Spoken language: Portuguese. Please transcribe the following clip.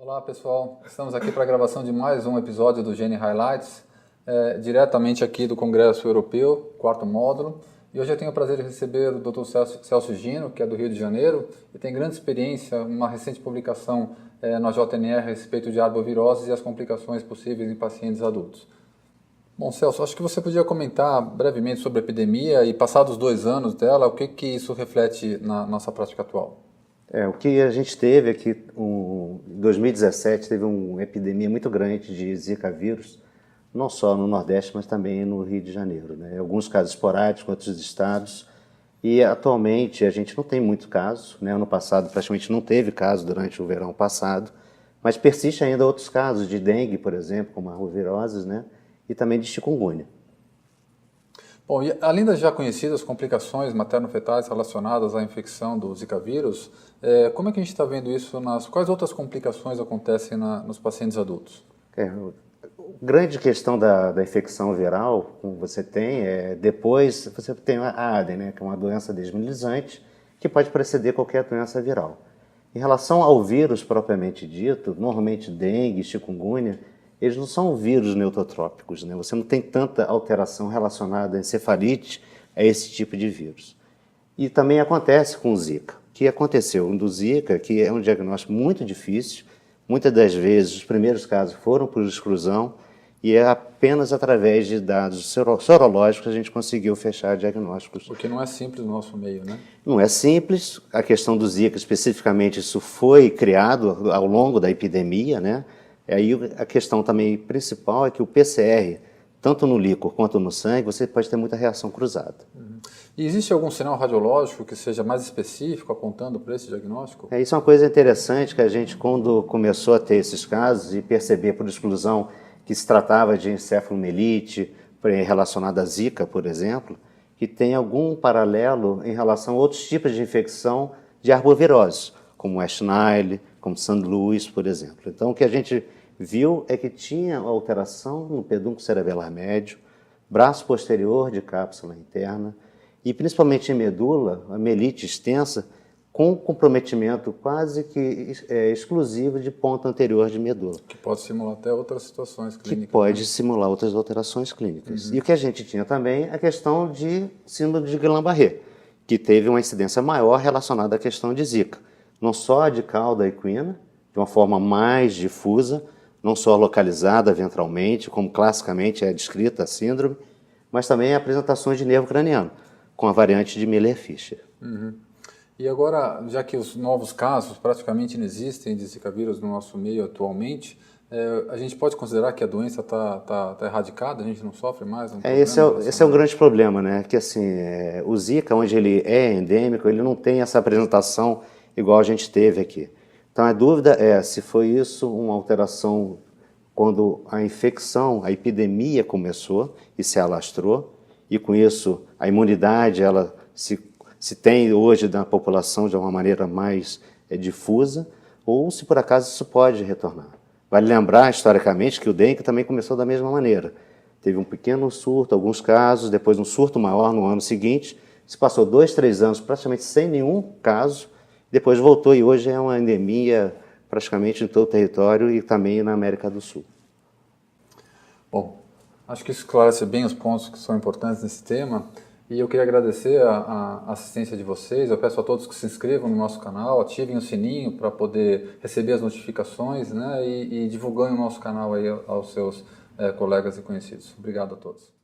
Olá pessoal, estamos aqui para a gravação de mais um episódio do Gene Highlights, diretamente aqui do Congresso Europeu, quarto módulo. E hoje eu tenho o prazer de receber o Dr. Celso Gino, que é do Rio de Janeiro, e tem grande experiência, uma recente publicação na JNR a respeito de arboviroses e as complicações possíveis em pacientes adultos. Bom, Celso, acho que você podia comentar brevemente sobre a epidemia e, passados 2 anos dela, o que isso reflete na nossa prática atual? O que a gente teve aqui, em 2017, teve uma epidemia muito grande de Zika vírus, não só no Nordeste, mas também no Rio de Janeiro, né? Alguns casos esporádicos em outros estados, e atualmente a gente não tem muito caso, né? Ano passado praticamente não teve caso durante o verão passado, mas persiste ainda outros casos de dengue, por exemplo, como arboviroses, né? E também de chikungunya. Bom, e além das já conhecidas complicações materno-fetais relacionadas à infecção do Zika vírus, como é que a gente está vendo isso? Quais outras complicações acontecem nos pacientes adultos? A grande questão da infecção viral, como você tem, depois você tem a ADEN, né, que é uma doença desmilizante, que pode preceder qualquer doença viral. Em relação ao vírus propriamente dito, normalmente dengue, chikungunya, eles não são vírus neutotrópicos, né? Você não tem tanta alteração relacionada à encefalite a esse tipo de vírus. E também acontece com o Zika. O que aconteceu do Zika, que é um diagnóstico muito difícil, muitas das vezes os primeiros casos foram por exclusão e é apenas através de dados sorológicos que a gente conseguiu fechar diagnósticos. Porque não é simples no nosso meio, né? Não é simples. A questão do Zika, especificamente, isso foi criado ao longo da epidemia, né? Aí a questão também principal é que o PCR, tanto no líquor quanto no sangue, você pode ter muita reação cruzada. Uhum. E existe algum sinal radiológico que seja mais específico, apontando para esse diagnóstico? Isso é uma coisa interessante que a gente, quando começou a ter esses casos e perceber por exclusão que se tratava de encefalomielite relacionada a Zika, por exemplo, que tem algum paralelo em relação a outros tipos de infecção de arbovirose, como West Nile, como St. Louis, por exemplo. Então, o que a gente viu é que tinha alteração no pedúnculo cerebelar médio, braço posterior de cápsula interna e principalmente em medula, a mielite extensa, com comprometimento quase que exclusivo de ponta anterior de medula. Que pode simular até outras situações clínicas. Que pode simular outras alterações clínicas. E o que a gente tinha também é a questão de síndrome de Guillain-Barré, que teve uma incidência maior relacionada à questão de Zika. Não só de cauda equina, de uma forma mais difusa, não só localizada ventralmente, como classicamente é descrita a síndrome, mas também apresentações de nervo craniano, com a variante de Miller-Fisher. Uhum. E agora, já que os novos casos praticamente não existem de Zika vírus no nosso meio atualmente, a gente pode considerar que a doença tá erradicada, a gente não sofre mais? Esse é um grande problema, né? Que assim, o Zika, onde ele é endêmico, ele não tem essa apresentação igual a gente teve aqui. Então a dúvida é se foi isso uma alteração quando a infecção, a epidemia começou e se alastrou, e com isso a imunidade ela se tem hoje na população de uma maneira mais difusa, ou se por acaso isso pode retornar. Vale lembrar historicamente que o dengue também começou da mesma maneira. Teve um pequeno surto, alguns casos, depois um surto maior no ano seguinte, se passou 2, 3 anos praticamente sem nenhum caso, depois voltou e hoje é uma endemia praticamente em todo o território e também na América do Sul. Bom, acho que isso esclarece bem os pontos que são importantes nesse tema e eu queria agradecer a assistência de vocês. Eu peço a todos que se inscrevam no nosso canal, ativem o sininho para poder receber as notificações, né, e divulguem o nosso canal aí aos seus colegas e conhecidos. Obrigado a todos.